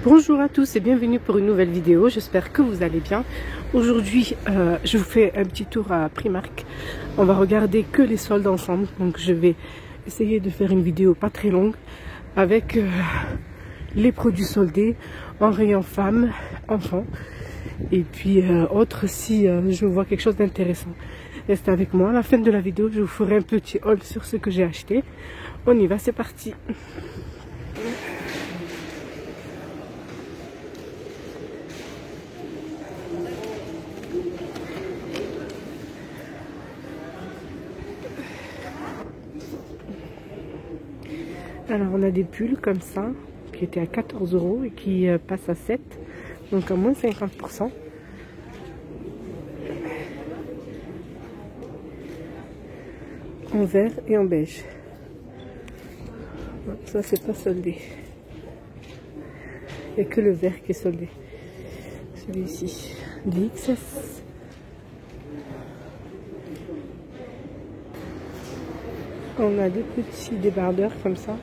Bonjour à tous et bienvenue pour une nouvelle vidéo, j'espère que vous allez bien. Aujourd'hui je vous fais un petit tour à Primark. On va regarder que les soldes ensemble, donc je vais essayer de faire une vidéo pas très longue avec les produits soldés en rayon femmes, enfants et puis autres si je vois quelque chose d'intéressant. Restez avec moi, à la fin de la vidéo je vous ferai un petit haul sur ce que j'ai acheté. On y va, c'est parti. Alors on a des pulls comme ça qui étaient à 14 € et qui passent à 7, donc à moins 50%. En vert et en beige. Ça c'est pas soldé. Il n'y a que le vert qui est soldé. Celui-ci, des XS. On a des petits débardeurs comme ça.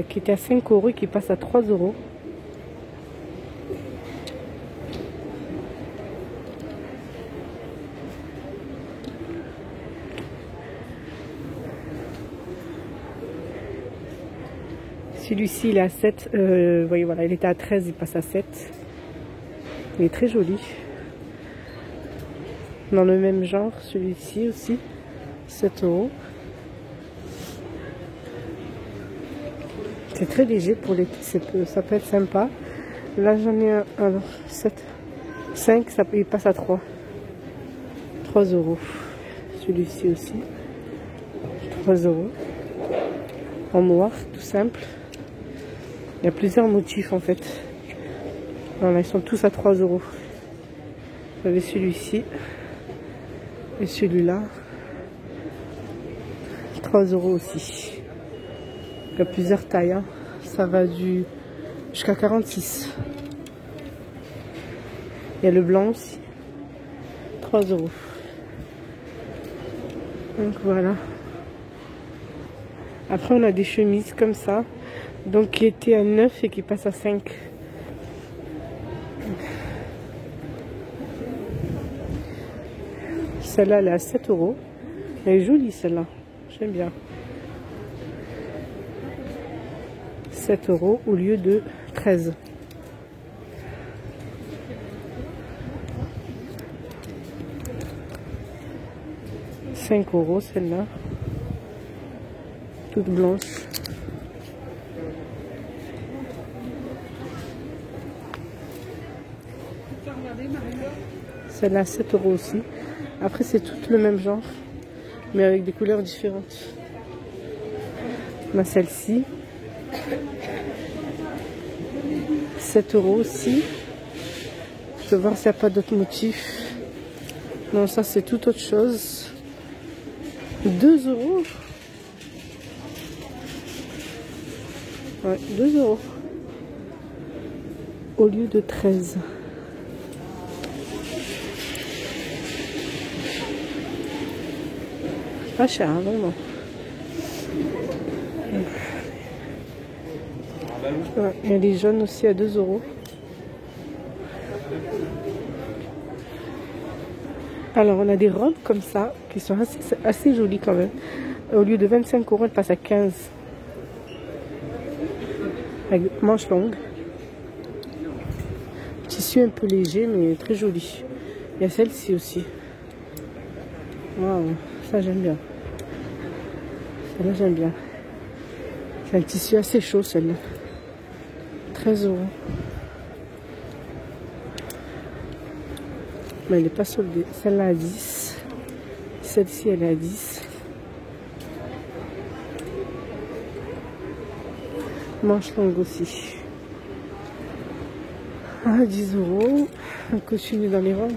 Qui était à 5 € et qui passe à 3 €. Celui-ci il est à 7, voyez, voilà, il était à 13, il passe à 7. Il est très joli. Dans le même genre, celui-ci aussi, 7 €. C'est très léger pour l'été, ça peut être sympa. Là j'en ai un, alors 7, 5, il passe à 3 €. Celui-ci aussi, 3 €. En noir, tout simple. Il y a plusieurs motifs en fait. Voilà, ils sont tous à 3 €. Vous avez celui-ci et celui-là, 3 € aussi. Il y a plusieurs tailles, hein. Ça va jusqu'à 46. Il y a le blanc aussi, 3 €. Donc voilà. Après on a des chemises comme ça, donc qui étaient à 9 et qui passent à 5. Celle-là elle est à 7 €. Elle est jolie celle-là, j'aime bien. 7 € au lieu de 13. « 5 € celle-là, toute blanche. Celle-là 7 € aussi. Après c'est tout le même genre, mais avec des couleurs différentes. On a celle-ci. 7 € aussi. Je vais voir s'il n'y a pas d'autres motifs. Non, ça c'est tout autre chose. 2 €. Ouais, 2 €. Au lieu de 13. Pas cher, hein, vraiment. Ouais, il y a les jaunes aussi à 2 €. Alors on a des robes comme ça qui sont assez jolies quand même. Au lieu de 25 €, elles passent à 15. Avec manches longues. Tissu un peu léger mais très joli. Il y a celle-ci aussi. Waouh, ça j'aime bien. Celle-là j'aime bien. C'est un tissu assez chaud celle-là. 13 €. Mais elle n'est pas soldée. Celle-là à 10. Celle-ci elle est à 10. Manche longue aussi. À 10 €. On continue dans les robes.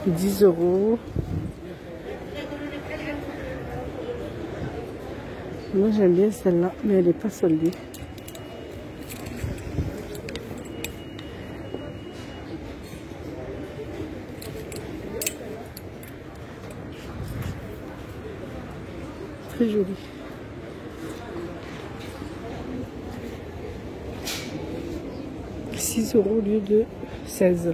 « 10 €. Moi j'aime bien celle-là, mais elle n'est pas soldée. Très joli. « 6 € au lieu de 16 €.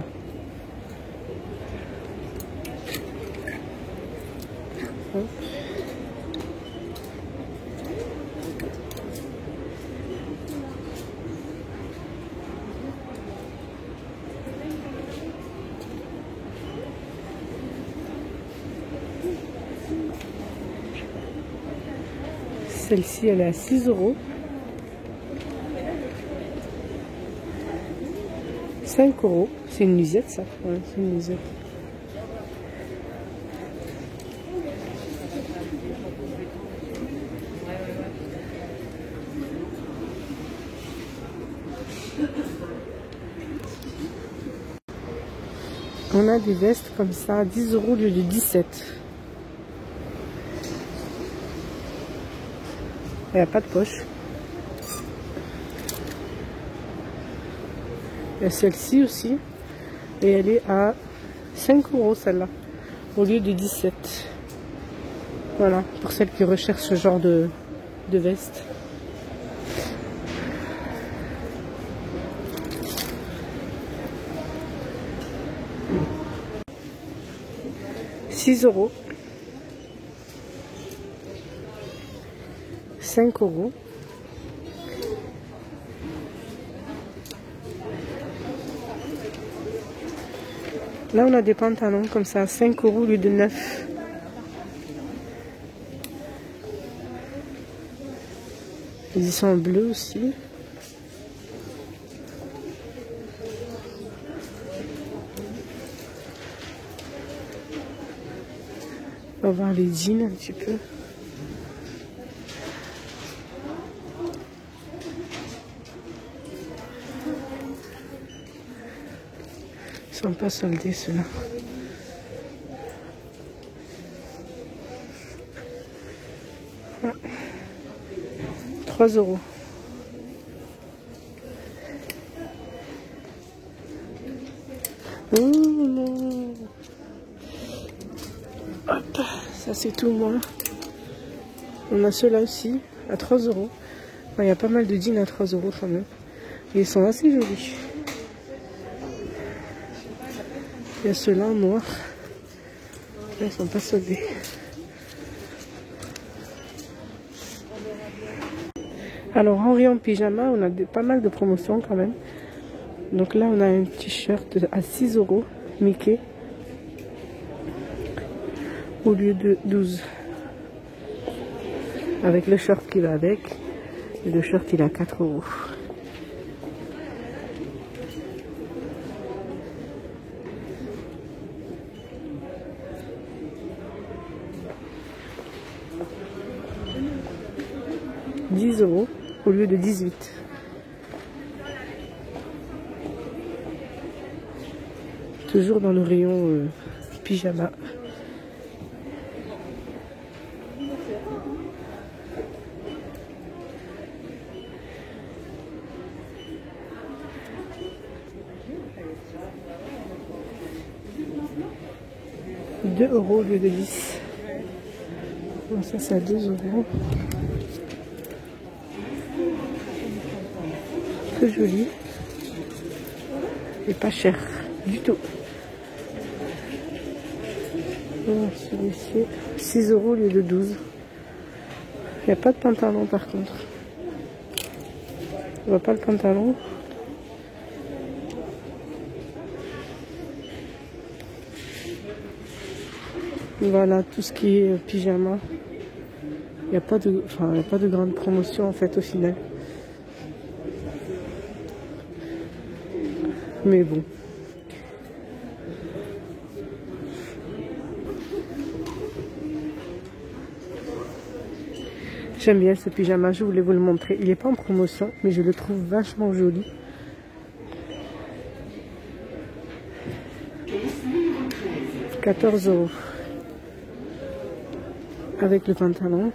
Hop. Celle-ci, elle est à 6 €. 5 €. C'est une nuisette, ça. Ouais, c'est une nuisette. On a des vestes comme ça à 10 € au lieu de 17 €. Il n'y a pas de poche. Il y a celle-ci aussi. Et elle est à 5 € celle-là. Au lieu de 17 €. Voilà. Pour celles qui recherchent ce genre de veste. « 6 €. 5 €. Là, on a des pantalons comme ça, 5 € au lieu de 9 €. Ils sont en bleu aussi. On va voir les jeans un petit peu. Ils sont pas soldés ceux-là. Ah. 3 €. Oh non. Hop, ça c'est tout moi. On a ceux-là aussi à 3 €. Il y a pas mal de jeans à 3 € quand même. Et ils sont assez jolis. Il y a ceux-là en noir. Là, ils sont pas soldés. Alors en rayon pyjama, on a pas mal de promotions quand même. Donc là, on a un t-shirt à 6 € Mickey au lieu de 12 €. Avec le short qui va avec. Et le short, il est à 4 €. « 10 € au lieu de 18 €. Toujours dans le rayon pyjama. « 2 € au lieu de 10 €. Bon, ça c'est à 2 €. Très joli. Et pas cher du tout. Bon, celui-ci, 6 € au lieu de 12 €. Il n'y a pas de pantalon par contre. On voit pas le pantalon. Voilà, tout ce qui est pyjama. Il n'y a pas de grande promotion en fait au final. Mais bon. J'aime bien ce pyjama, je voulais vous le montrer. Il n'est pas en promotion, mais je le trouve vachement joli. « 14 € » avec le pantalon.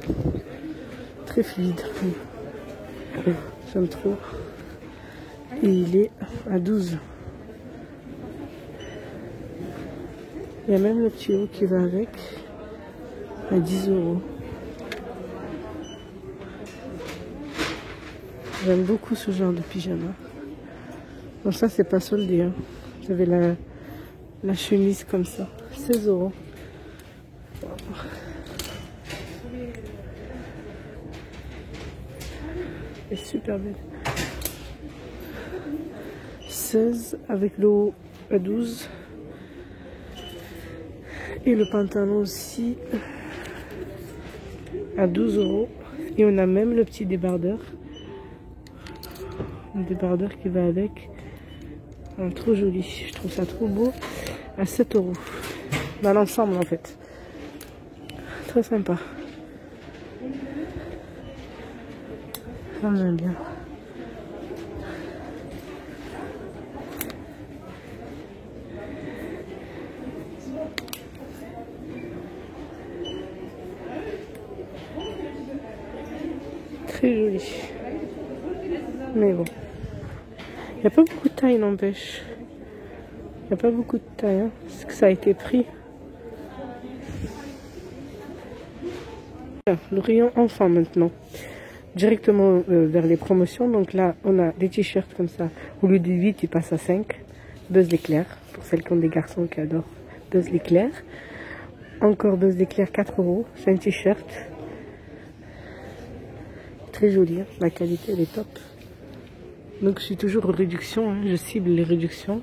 Très fluide. J'aime trop. Et il est à 12 €. Il y a même le petit haut qui va avec. À 10 €. J'aime beaucoup ce genre de pyjama. Bon, ça, c'est pas soldé. Hein. J'avais la chemise comme ça. 16 €. Elle est super belle. 16 avec le haut à 12. Et le pantalon aussi à 12 €. Et on a même le petit débardeur. Un débardeur qui va avec. Trop joli. Je trouve ça trop beau. À 7 €. Dans l'ensemble en fait. Très sympa. Ça j'aime bien. Très joli. Mais bon. Il n'y a pas beaucoup de taille, n'empêche. Il n'y a pas beaucoup de taille. Hein, parce que ça a été pris. Le rayon enfant maintenant. Directement vers les promotions. Donc là, on a des t-shirts comme ça. Au lieu de 8, ils passent à 5. Buzz l'éclair. Pour celles qui ont des garçons qui adorent Buzz l'éclair. Encore Buzz l'éclair, 4 €. C'est un t-shirt. Très joli. Hein. La qualité, elle est top. Donc je suis toujours en réduction. Hein. Je cible les réductions.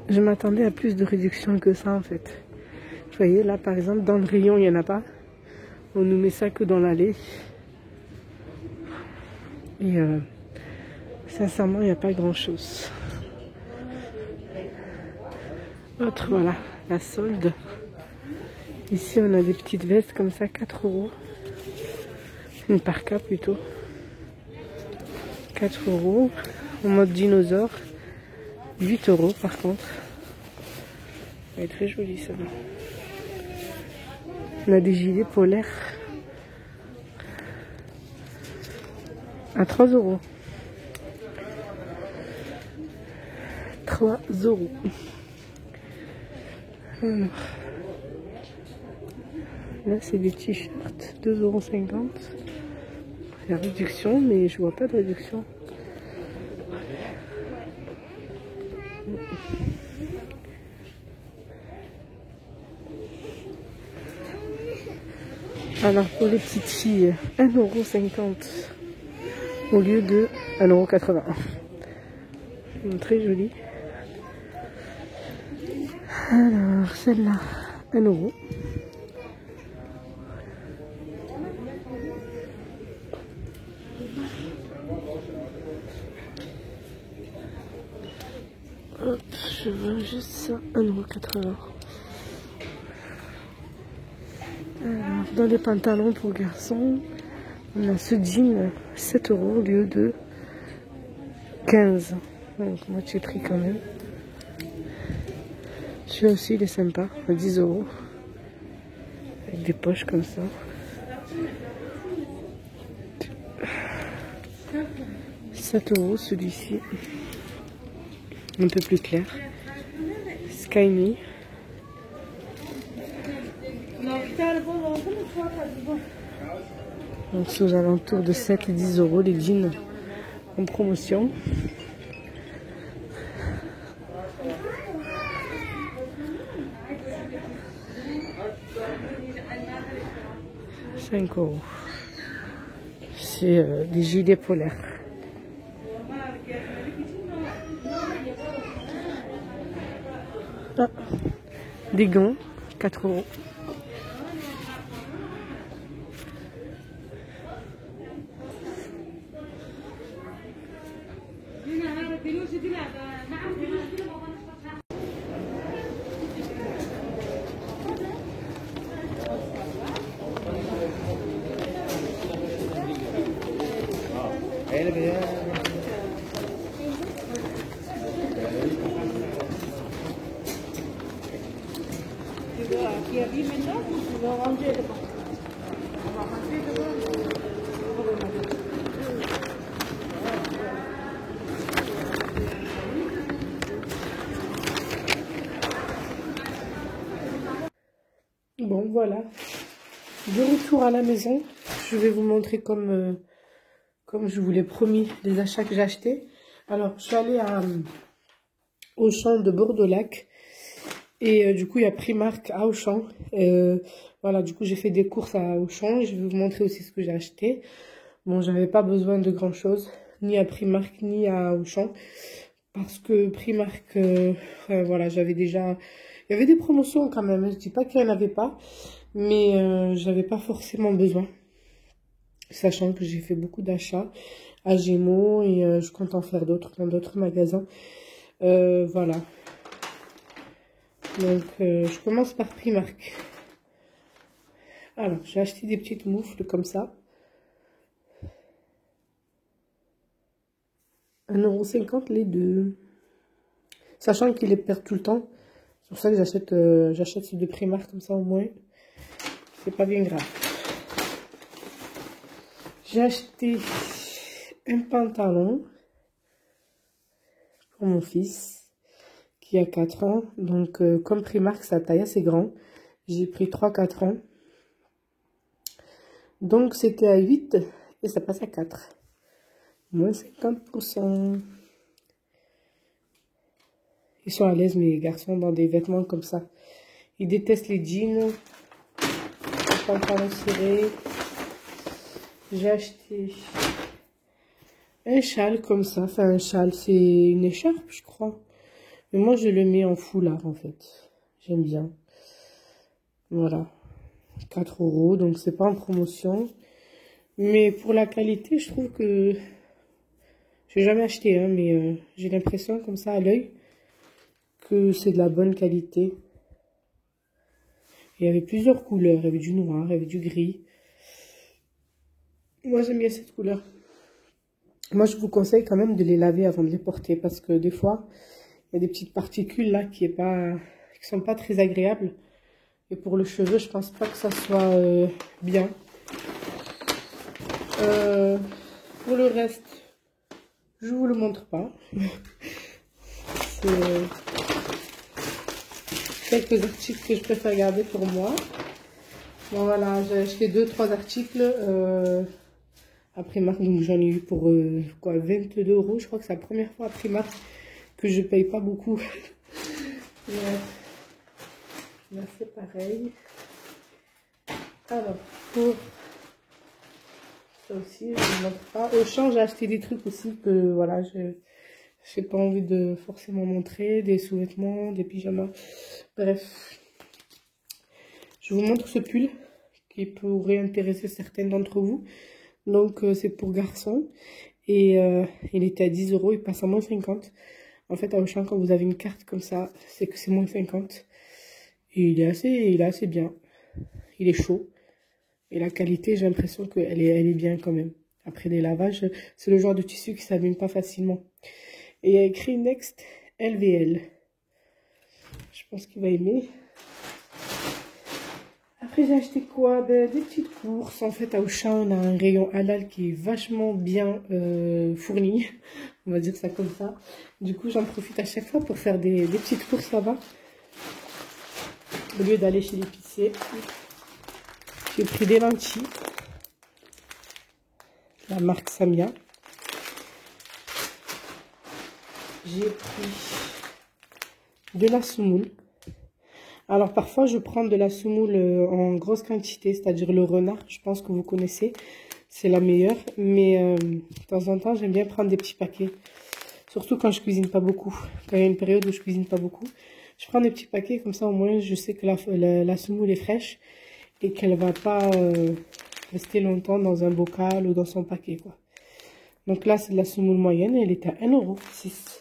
Je m'attendais à plus de réduction que ça en fait. Vous voyez là par exemple dans le rayon il n'y en a pas. On nous met ça que dans l'allée. Et sincèrement il n'y a pas grand chose. Autre voilà la solde. Ici on a des petites vestes comme ça 4 €. Une parka plutôt. 4 €. En mode dinosaure. 8 € par contre. Elle est très jolie celle-là. On a des gilets polaires à 3 €. 3 €. Alors, là c'est des t-shirts 2,50 €. La réduction, mais je vois pas de réduction. Alors pour les petites filles, 1,50 € au lieu de 1,80 €. Très jolie. Alors celle-là, 1 €. Hop, je veux juste ça, 1,80 €. Alors, dans les pantalons pour garçons, on a ce jean 7 € au lieu de 15. Donc moitié prix quand même. Celui-là aussi il est sympa, à 10 €. Avec des poches comme ça. « 7 € celui-ci. Un peu plus clair. Sky Me. Donc c'est aux alentours de 7 et 10 € les jeans en promotion. « 5 €. C'est des gilets polaires. Ah, des gants, 4 €. Bon, voilà. De retour à la maison, je vais vous montrer comme je vous l'ai promis, les achats que j'ai achetés. Alors, je suis allée à Auchan de Bordeaux-Lac. Et du coup, il y a Primark à Auchan. Voilà, du coup, j'ai fait des courses à Auchan. Je vais vous montrer aussi ce que j'ai acheté. Bon, j'avais pas besoin de grand chose, ni à Primark, ni à Auchan. Parce que Primark, voilà, j'avais déjà... Il y avait des promotions quand même. Je dis pas qu'il n'y en avait pas. Mais j'avais pas forcément besoin. Sachant que j'ai fait beaucoup d'achats à Gémeaux. Et je compte en faire d'autres dans d'autres magasins. Voilà. Donc, je commence par Primark. Alors, j'ai acheté des petites moufles comme ça. 1,50 € les deux. Sachant qu'ils les perdent tout le temps. C'est pour ça que j'achète ceux de Primark comme ça au moins. C'est pas bien grave. J'ai acheté un pantalon pour mon fils qui a 4 ans. Donc, comme Primark, sa taille assez grand. J'ai pris 3-4 ans. Donc, c'était à 8 et ça passe à 4. Moins 50%. Ils sont à l'aise, mes garçons, dans des vêtements comme ça. Ils détestent les jeans, les pantalons serrés. J'ai acheté un châle comme ça. Enfin, un châle, c'est une écharpe, je crois. Mais moi, je le mets en foulard, en fait. J'aime bien. Voilà. 4 €, donc c'est pas en promotion. Mais pour la qualité, je trouve que... Je n'ai jamais acheté, hein, mais j'ai l'impression, comme ça, à l'œil, que c'est de la bonne qualité. Il y avait plusieurs couleurs. Il y avait du noir, il y avait du gris. Moi, j'aime bien cette couleur. Moi, je vous conseille quand même de les laver avant de les porter. Parce que des fois, il y a des petites particules là qui sont pas très agréables. Et pour le cheveu, je pense pas que ça soit bien. Pour le reste, je vous le montre pas. C'est quelques articles que je préfère garder pour moi. Bon, voilà, j'ai acheté 2-3 articles à Primark, donc j'en ai eu pour quoi, 22 €. Je crois que c'est la première fois à Primark que je paye pas beaucoup. Là, c'est pareil. Alors, pour ça aussi, je ne montre pas. Auchan, j'ai acheté des trucs aussi que voilà, je n'ai pas envie de forcément montrer, des sous-vêtements, des pyjamas. Bref, je vous montre ce pull qui pourrait intéresser certaines d'entre vous. Donc, c'est pour garçon. Et il était à 10 €, il passe à moins 50. En fait, à Auchan, quand vous avez une carte comme ça, c'est que c'est moins 50. Et il est assez bien. Il est chaud. Et la qualité, j'ai l'impression qu'elle est bien quand même. Après les lavages, c'est le genre de tissu qui ne s'abîme pas facilement. Et il y a écrit Next LVL. Je pense qu'il va aimer. Après, j'ai acheté quoi? Des petites courses. En fait, à Auchan, on a un rayon halal qui est vachement bien fourni. On va dire ça comme ça. Du coup, j'en profite à chaque fois pour faire des petites courses là-bas. Au lieu d'aller chez l'épicier. J'ai pris des lentilles. La marque Samia. J'ai pris de la semoule. Alors parfois je prends de la semoule en grosse quantité, c'est-à-dire le renard, je pense que vous connaissez, c'est la meilleure. Mais de temps en temps j'aime bien prendre des petits paquets, surtout quand je cuisine pas beaucoup, quand il y a une période où je cuisine pas beaucoup. Je prends des petits paquets, comme ça au moins je sais que la semoule est fraîche et qu'elle va pas rester longtemps dans un bocal ou dans son paquet, quoi. Donc là c'est de la semoule moyenne, elle est à 1,06 €.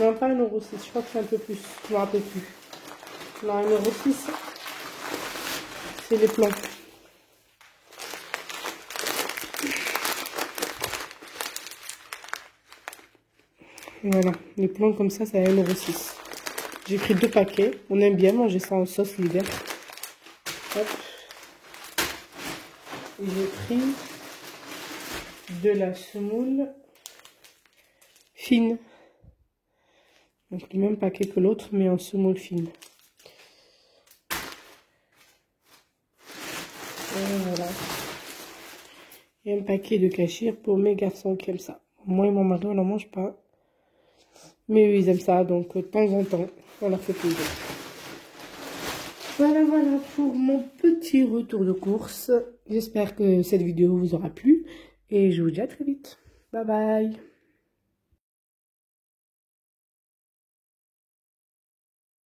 Non, pas 1,06 €, je crois que c'est un peu plus, je ne me rappelle plus. Non, 1,06 €, c'est les plans. Voilà, les plans comme ça, c'est à 1,06 €. J'ai pris 2 paquets, on aime bien manger ça en sauce l'hiver. Hop. Et j'ai pris de la semoule fine. Donc le même paquet que l'autre, mais en semoule fine. Et voilà. Et un paquet de cachir pour mes garçons qui aiment ça. Moi et mon mari, on n'en mange pas. Mais eux, ils aiment ça, donc de temps en temps, on leur fait plaisir. Voilà, voilà pour mon petit retour de course. J'espère que cette vidéo vous aura plu. Et je vous dis à très vite. Bye bye.